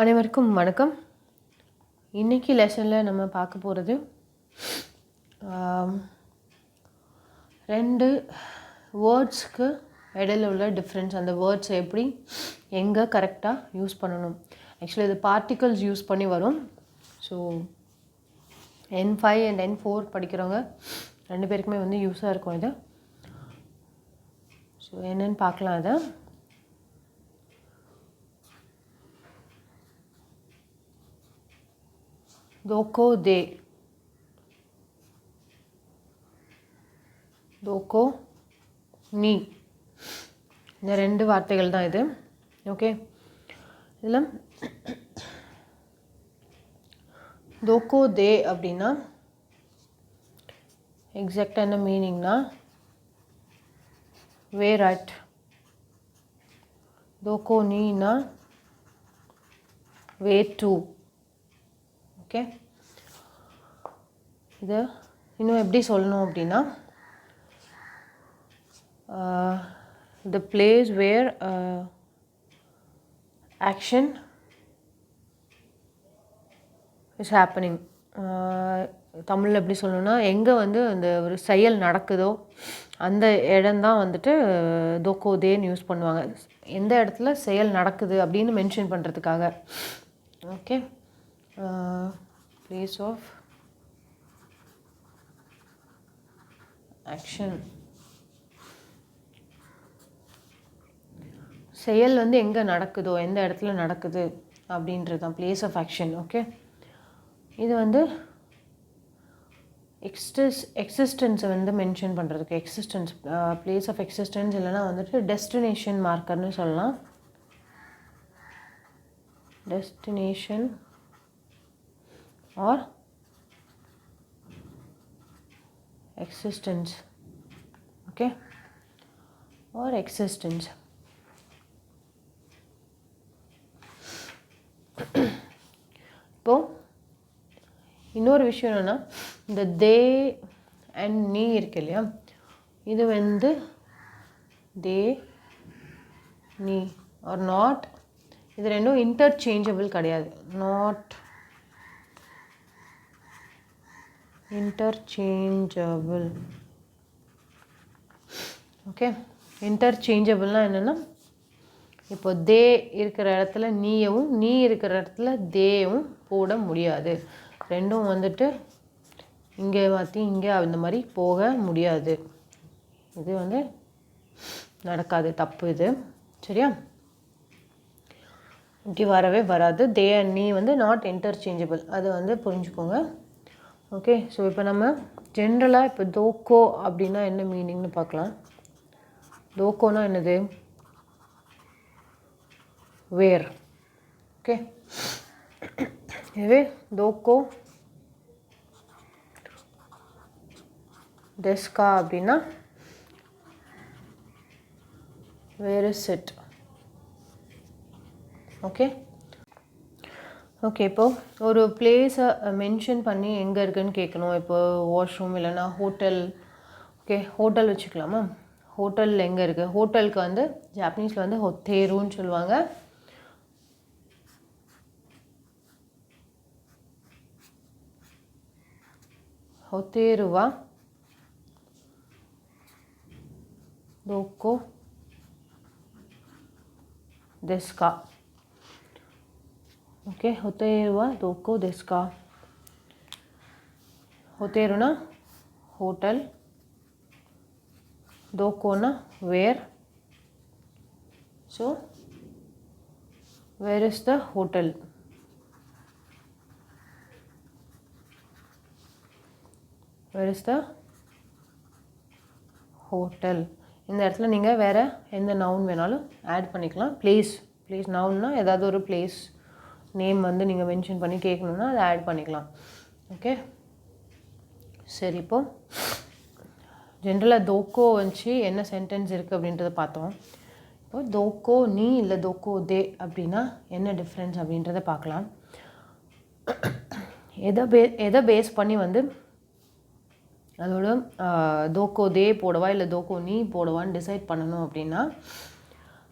அனைவருக்கும் வணக்கம். இன்றைக்கி லெசனில் நம்ம பார்க்க போகிறது 2 வேர்ட்ஸ்க்கு இடையில உள்ள டிஃப்ரென்ஸ். அந்த வேர்ட்ஸ் எப்படி எங்கே கரெக்டாக யூஸ் பண்ணணும். ஆக்சுவலி இது பார்ட்டிகல்ஸ் யூஸ் பண்ணி வரும். ஸோ N5 அண்ட் N4 படிக்கிறவங்க 2 பேருக்குமே வந்து யூஸாக இருக்கும் இது. ஸோ என்னென்னு பார்க்கலாம். அதை दोको दे, दोको நீ, இந்த 2 வார்த்தைகள் தான் இது. ஓகே, இதில் दोको दे அப்படின்னா எக்ஸாக்டாக என்ன மீனிங்னா வேர் அட். दोको நீனா வே டு. ஓகே, இது இன்னும் எப்படி சொல்லணும் அப்படின்னா the place where action is happening. தமிழில் எப்படி சொல்லணும்னா எங்கே வந்து அந்த ஒரு செயல் நடக்குதோ அந்த இடம்தான் வந்துட்டு தோக்கோதேன்னு யூஸ் பண்ணுவாங்க. எந்த இடத்துல செயல் நடக்குது அப்படின்னு மென்ஷன் பண்ணுறதுக்காக. ஓகே, place of action, செயல் வந்து எங்கே நடக்குதோ எந்த இடத்துல நடக்குது அப்படின்றது தான் பிளேஸ் ஆஃப் ஆக்ஷன். ஓகே, இது வந்து எக்ஸிஸ்டன்ஸை வந்து மென்ஷன் பண்ணுறதுக்கு எக்ஸிஸ்டன்ஸ், பிளேஸ் ஆஃப் எக்ஸிஸ்டன்ஸ் இல்லைனா வந்துட்டு டெஸ்டினேஷன் மார்க்கர்னு சொல்லலாம். Destination or existence. Okay, or existence. இப்போ இன்னொரு விஷயம் என்னென்னா இந்த தே அண்ட் நீ இருக்கு இல்லையா, இது வந்து தே நீ ஆர் நாட், இது ரெண்டும் இன்டர்சேஞ்சபிள் கிடையாது. Not interchangeable. ஓகே, இன்டர்சேஞ்சபிள்னால் என்னென்னா இப்போ தே இருக்கிற இடத்துல நீயவும் நீ இருக்கிற இடத்துல தேவும் போட முடியாது. ரெண்டும் வந்துட்டு இங்கே மாற்றி இங்கே அந்த மாதிரி போக முடியாது. இது வந்து நடக்காது, தப்பு இது. சரியா, இப்படி வரவே வராது. தே அண்ட் நீ வந்து நாட் இன்டர்சேஞ்சபிள், அது வந்து புரிஞ்சுக்கோங்க. ஓகே, ஸோ இப்போ நம்ம ஜென்ரலாக இப்போ தோக்கோ அப்படின்னா என்ன மீனிங்னு பார்க்கலாம். தோக்கோனா என்னது? வேர். ஓகே, இதுவே தோக்கோ டெஸ்கா அப்படின்னா where is it. Okay okay, இப்போது ஒரு பிளேஸை மென்ஷன் பண்ணி எங்கே இருக்குதுன்னு கேட்கணும். இப்போ வாஷ்ரூம் இல்லைன்னா ஹோட்டல். ஓகே, ஹோட்டல் வச்சுக்கலாமா? ஹோட்டலில் எங்கே இருக்குது? ஹோட்டலுக்கு வந்து ஜாப்பனீஸில் வந்து ஹொத்தேருன்னு சொல்லுவாங்க. ஹொத்தேருவா தோக்கோ டெஸ்கா. ஓகே, ஹொத்தேருவா தோக்கோ டெஸ்கா. ஹொத்தேருனா ஹோட்டல், தோக்கோனா where. So where is the hotel? Where is the hotel? இந்த இடத்துல நீங்கள் வேறு எந்த நவுன் வேணாலும் ஆட் பண்ணிக்கலாம். பிளேஸ் நவுன்னா ஏதாவது ஒரு பிளேஸ் நேம் வந்து நீங்கள் மென்ஷன் பண்ணி கேட்கணுன்னா அதை ஆட் பண்ணிக்கலாம். ஓகே, சரி, இப்போது ஜென்ரலாக தோக்கோ வச்சு என்ன சென்டென்ஸ் இருக்குது அப்படின்றத பார்த்தோம். இப்போ தோக்கோ நீ இல்லை தோக்கோ தே அப்படின்னா என்ன டிஃப்ரென்ஸ் அப்படின்றத பார்க்கலாம். எதை பேஸ் பண்ணி வந்து அதோட தோக்கோ தே போடவா இல்லை தோக்கோ நீ போடவான்னு டிசைட் பண்ணணும் அப்படின்னா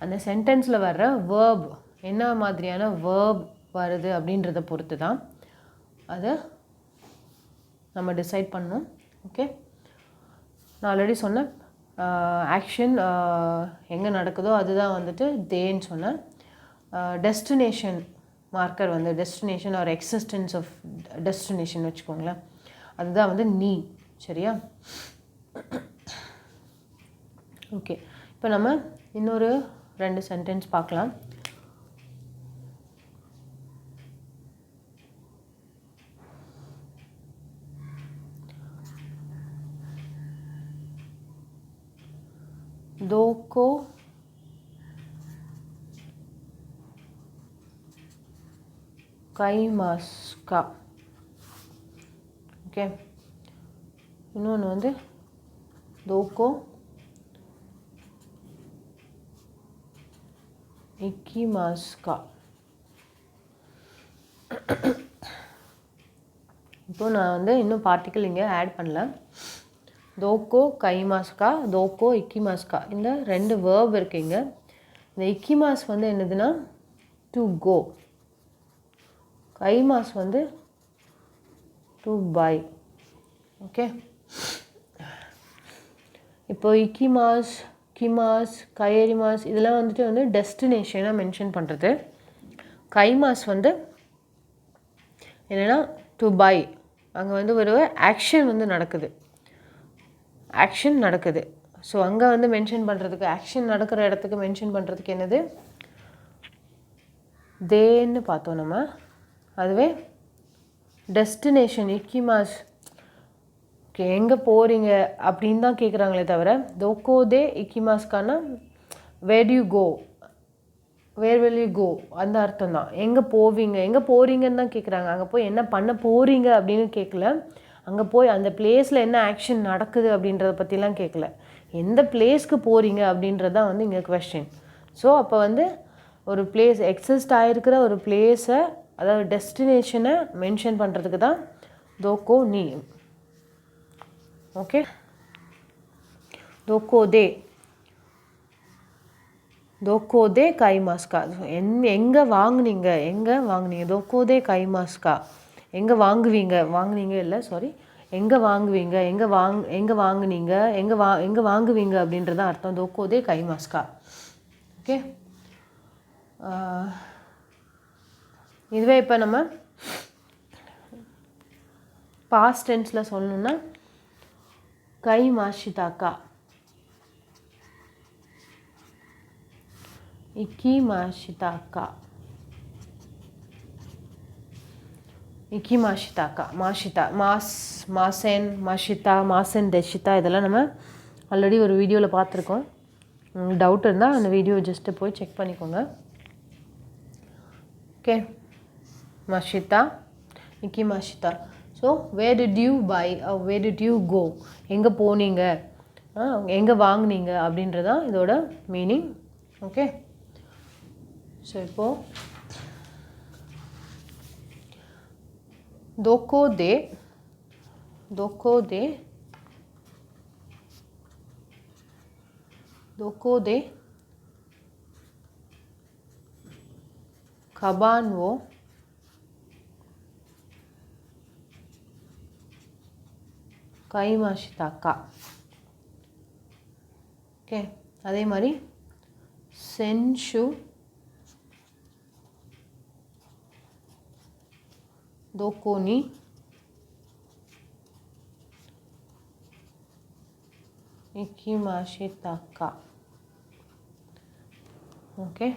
அந்த சென்டென்ஸில் வர்ற வேர்ப் என்ன மாதிரியான வேர்ப் வருது அப்படின்றத பொறுத்து தான் அதை நம்ம டிசைட் பண்ணணும். ஓகே, நான் ஆல்ரெடி சொன்னேன் ஆக்ஷன் எங்கே நடக்குதோ அதுதான் வந்துட்டு தேன்னு சொன்னேன். டெஸ்டினேஷன் மார்க்கர் வந்து destination or existence of destination வச்சுக்கோங்களேன், அதுதான் வந்து நீ. சரியா? ஓகே, இப்போ நம்ம இன்னொரு 2 சென்டென்ஸ் பார்க்கலாம். दो को कई मास का. ओके, இன்னொன்று வந்து दो को 21 मास का. இப்போ நான் வந்து இன்னும் பார்ட்டிக்கல் இங்கே ஆட் பண்ணல. दो को कई मास का, दो को 21 मास का, இந்த 2 வேர்ப் இருக்குங்க. இந்த 21 மாஸ் வந்து என்னதுன்னா டு கோ, கை மாஸ் வந்து டு பை. ஓகே, இப்போ 21 மாஸ், கிமாஸ், கையரி மாஸ் இதெல்லாம் வந்துட்டு வந்து டெஸ்டினேஷனாக மென்ஷன் பண்ணுறது. கை மாஸ் வந்து என்னென்னா டு பை, அங்கே வந்து ஒரு ஆக்ஷன் வந்து நடக்குது, ஆக்ஷன் நடக்குது. ஸோ அங்கே வந்து மென்ஷன் பண்ணுறதுக்கு, ஆக்ஷன் நடக்கிற இடத்துக்கு மென்ஷன் பண்ணுறதுக்கு என்னது தேன்னு பார்த்தோம் நம்ம. அதுவே டெஸ்டினேஷன் 21 மாஸ் ஓகே எங்கே போகிறீங்க அப்படின்னு தான் கேட்குறாங்களே தவிர தோக்கோ தே 21 மாஸ்க்கான where do you go, where will you go அந்த அர்த்தம் தான். எங்கே போவீங்க, எங்கே போகிறீங்கன்னு தான் கேட்குறாங்க. அங்கே போய் என்ன பண்ண போகிறீங்க அப்படின்னு கேட்கல. அங்கே போய் அந்த பிளேஸில் என்ன ஆக்ஷன் நடக்குது அப்படின்றத பற்றிலாம் கேட்கல. எந்த பிளேஸ்க்கு போகிறீங்க அப்படின்றது தான் வந்து இங்கே கொஸ்டின். ஸோ அப்போ வந்து ஒரு பிளேஸ் எக்ஸிஸ்ட் ஆகிருக்கிற ஒரு பிளேஸை, அதாவது டெஸ்டினேஷனை மென்ஷன் பண்ணுறதுக்கு தான் தோக்கோ நீ. ஓகே, தோக்கோ தே, தோக்கோ தே கை மாஸ்கா. எங்கே வாங்குனீங்க, எங்கே வாங்குனீங்க, தோக்கோ தே கை மாஸ்கா, எங்கே வாங்குவீங்க, வாங்குனீங்க இல்லை சாரி, எங்கே வாங்குவீங்க, எங்கே வாங்குனீங்க, எங்கே வாங்குவீங்க அப்படின்றத அர்த்தம் தோக்கோ தே கை மாஸ்கா. ஓகே, இதுவே இப்போ நம்ம பாஸ்ட் டென்ஸில் சொல்லணுன்னா கை மாஷிதாக்கா, இக்கி மாஷிதாக்கா, இக்கி மாஷிதாக்கா, மாஷிதா, மாசென், மாஷிதா, மாசென் தெஷிதா இதெல்லாம் நம்ம ஆல்ரெடி ஒரு வீடியோவில் பார்த்துருக்கோம். டவுட் இருந்தால் அந்த வீடியோ ஜஸ்ட்டு போய் செக் பண்ணிக்கோங்க. ஓகே, மாஷிதா, இக்கி மாஷிதா. So where did you buy, where did you go, எங்கே போனீங்க, எங்கே வாங்குனீங்க அப்படின்றதான் இதோட மீனிங். ஓகே, ஸோ இப்போது தோக்கோ தே, தோக்கோ தே, தோக்கோ தே கபான் வோ கை மாஷிதாக்கா. ஓகே, அதே மாதிரி சென்ஷு தோக்கோ நீ இக்கி மாஷிதாக்கா. ஓகே,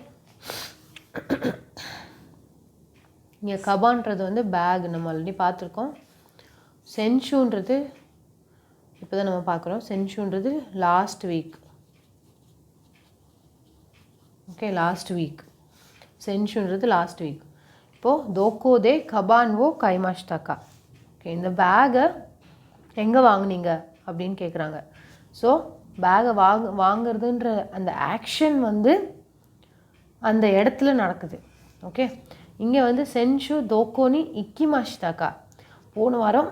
இங்கே கபான்றது வந்து பேக் நம்ம ஆல்ரெடி பார்த்துருக்கோம். சென்ஷுன்றது இப்போ தான் நம்ம பார்க்குறோம். சென்ஷுன்றது last week. Okay, last week. சென்ஷுன்றது லாஸ்ட் வீக். இப்போது தோக்கோ தே கபான் வோ கைமாஷ்டாக்கா. ஓகே, இந்த பேகை எங்கே வாங்குனீங்க அப்படின்னு கேட்குறாங்க. ஸோ பேகை வாங்குறதுன்ற அந்த ஆக்ஷன் வந்து அந்த இடத்துல நடக்குது. ஓகே, இங்கே வந்து சென்ஷு தோக்கோனி இக்கி மாஷிதாக்கா. போன வாரம்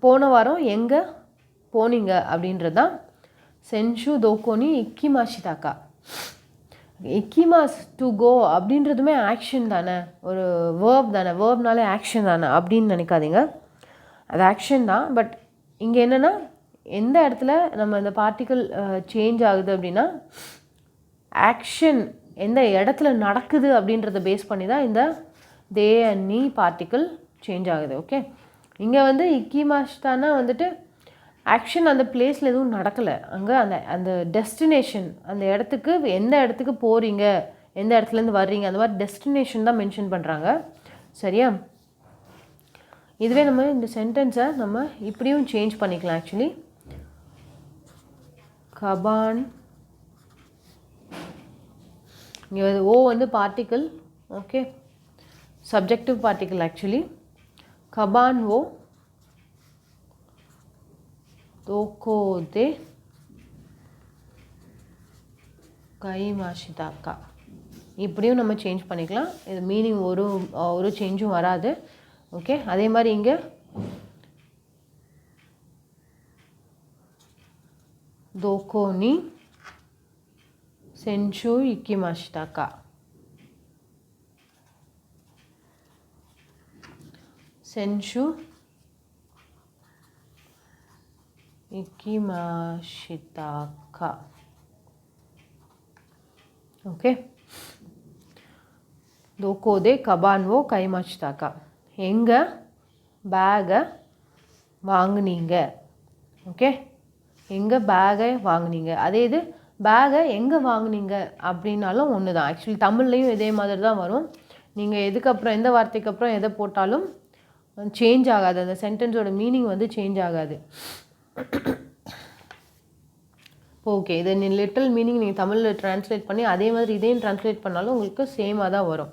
போன வாரம் எங்கே போனீங்க அப்படின்றது தான் சென்ஷு தோக்கோனி இக்கிமாஷிதாக்கா. இக்கிமாஸ் டு கோ அப்படின்றதுமே ஆக்ஷன் தானே, ஒரு வேர்ப் தானே, வேர்ப்னாலே ஆக்ஷன் தானே அப்படின்னு நினைக்காதீங்க. அது ஆக்ஷன் தான். பட் இங்கே என்னென்னா எந்த இடத்துல நம்ம இந்த பார்ட்டிக்கல் சேஞ்ச் ஆகுது அப்படின்னா ஆக்ஷன் எந்த இடத்துல நடக்குது அப்படின்றத பேஸ் பண்ணி தான் இந்த தே அண்ட் நீ பார்ட்டிக்கல் சேஞ்ச் ஆகுது. ஓகே, இங்கே வந்து இக்கிமாஷிதானா வந்துட்டு ஆக்ஷன் அந்த பிளேஸில் எதுவும் நடக்கலை. அங்கே அந்த டெஸ்டினேஷன், அந்த இடத்துக்கு எந்த இடத்துக்கு போகிறீங்க, எந்த இடத்துலேருந்து வர்றீங்க, அந்த மாதிரி டெஸ்டினேஷன் தான் மென்ஷன் பண்ணுறாங்க. சரியா? இதுவே நம்ம இந்த சென்டென்ஸை நம்ம இப்படியும் சேஞ்ச் பண்ணிக்கலாம். ஆக்சுவலி கபான், இங்கே ஓ வந்து particle. Okay, subjective particle. Actually கபான் ஓ தோக்கோதே கைமாஷிதாக்கா, இப்படியும் நம்ம சேஞ்ச் பண்ணிக்கலாம். இது மீனிங் ஒரு சேஞ்சும் வராது. ஓகே, அதே மாதிரி இங்கே தோக்கோனி சென்ஷு இக்கிமாஷிதாக்கா, சென்ஷு இக்கிமாஷிதாக்கா. ஓகே, தோக்கோதே கபான்வோ கைமாஷிதாக்கா, எங்கே பேகை வாங்குனீங்க. ஓகே, எங்கே பேகை வாங்குனீங்க. அதே இது பேகை எங்கே வாங்குனீங்க அப்படின்னாலும் ஒன்று தான். ஆக்சுவலி தமிழ்லையும் இதே மாதிரி தான் வரும். நீங்கள் எதுக்கப்புறம் எந்த வார்த்தைக்கு அப்புறம் எதை போட்டாலும் சேஞ்ச் ஆகாது, அந்த சென்டென்ஸோட மீனிங் வந்து சேஞ்ச் ஆகாது. ஓகே, இதை லிட்டில் மீனிங் நீங்கள் தமிழில் ட்ரான்ஸ்லேட் பண்ணி அதே மாதிரி இதையும் ட்ரான்ஸ்லேட் பண்ணாலும் உங்களுக்கு சேமாக தான் வரும்.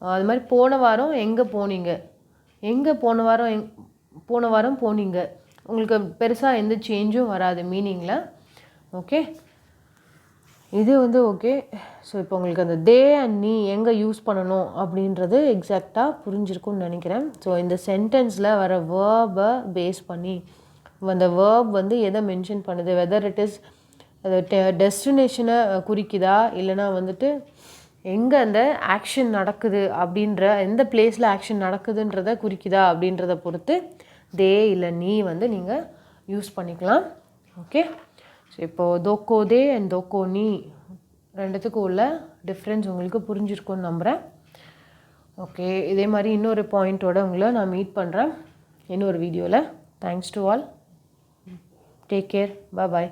அது மாதிரி போன வாரம் எங்கே போனீங்க, எங்கே போன வாரம் போனீங்க, உங்களுக்கு பெருசாக எந்த சேஞ்சும் வராது மீனிங்கில். ஓகே, இது வந்து ஓகே. ஸோ இப்போ உங்களுக்கு அந்த தே அண்ட் நீ எங்கே யூஸ் பண்ணணும் அப்படின்றது எக்ஸாக்டாக புரிஞ்சிருக்கும்னு நினைக்கிறேன். ஸோ இந்த சென்டென்ஸில் வர வேர்பை பேஸ் பண்ணி அந்த வேர்ப் வந்து எதை மென்ஷன் பண்ணுது, வெதர் இட் இஸ் டெஸ்டினேஷனை குறிக்குதா, இல்லைனா வந்துட்டு எங்கே அந்த ஆக்ஷன் நடக்குது அப்படின்ற எந்த பிளேஸில் ஆக்ஷன் நடக்குதுன்றதை குறிக்குதா அப்படின்றத பொறுத்து தே இல்லை நீ வந்து நீங்கள் யூஸ் பண்ணிக்கலாம். ஓகே, ஸோ இப்போது தோக்கோதே அண்ட் தோக்கோனி ரெண்டுத்துக்கும் உள்ள டிஃப்ரென்ஸ் உங்களுக்கு புரிஞ்சிருக்கும்னு நம்புகிறேன். ஓகே, இதே மாதிரி இன்னொரு பாயிண்ட்டோடு உங்களை நான் மீட் பண்ணுறேன் இன்னொரு வீடியோவில். Thanks to all. Take care. Bye.